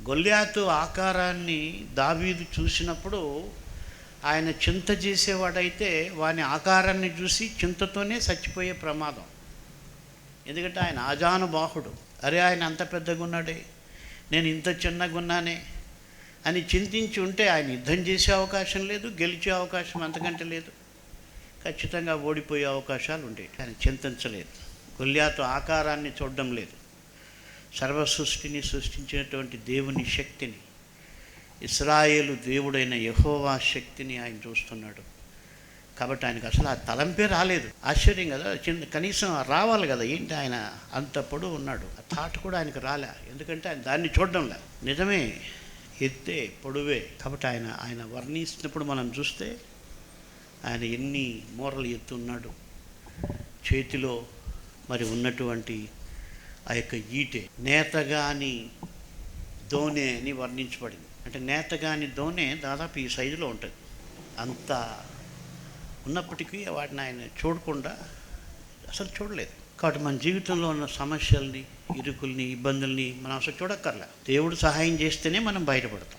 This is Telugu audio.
గొల్యాతు ఆకారాన్ని దావీదు చూసినప్పుడు ఆయన చింత చేసేవాడైతే వాని ఆకారాన్ని చూసి చింతతోనే చచ్చిపోయే ప్రమాదం. ఎందుకంటే ఆయన ఆజానుబాహుడు. అరే ఆయన అంత పెద్దగా ఉన్నాడే, నేను ఇంత చిన్నగా ఉన్నానే అని చింతించి ఉంటే ఆయన యుద్ధం చేసే అవకాశం లేదు, గెలిచే అవకాశం అంతకంటే లేదు. ఖచ్చితంగా ఓడిపోయే అవకాశాలు ఉండేవి. ఆయన చింతించలేదు. గొల్యాతు ఆకారాన్ని చూడడం లేదు, సర్వ సృష్టిని సృష్టించినటువంటి దేవుని శక్తిని, ఇశ్రాయేలు దేవుడైన యెహోవా శక్తిని ఆయన చూస్తున్నాడు. కాబట్టి ఆయనకు అసలు ఆ తలంపే రాలేదు. ఆశ్చర్యం కదా, కనీసం రావాలి కదా, ఏంటి ఆయన అంత పొడవు ఉన్నాడు, ఆ థాట్ కూడా ఆయనకు రాలే. ఎందుకంటే ఆయన దాన్ని చూడడంలే. నిజమే, ఎత్తే పొడవే. కాబట్టి ఆయన వర్ణిస్తున్నప్పుడు మనం చూస్తే ఆయన ఎన్ని మూరలు ఎత్తున్నాడు. చేతిలో మరి ఉన్నటువంటి ఆ యొక్క ఈటె నేతగాని దోనె అని వర్ణించబడింది. అంటే నేతగాని దోనె దాదాపు ఈ సైజులో ఉంటుంది. అంత ఉన్నప్పటికీ వాటిని ఆయన చూడకుండా అసలు చూడలేదు. కాబట్టి మన జీవితంలో ఉన్న సమస్యల్ని, ఇరుకుల్ని, ఇబ్బందుల్ని మనం అసలు చూడక్కర్లే. దేవుడు సహాయం చేస్తేనే మనం బయటపడతాం.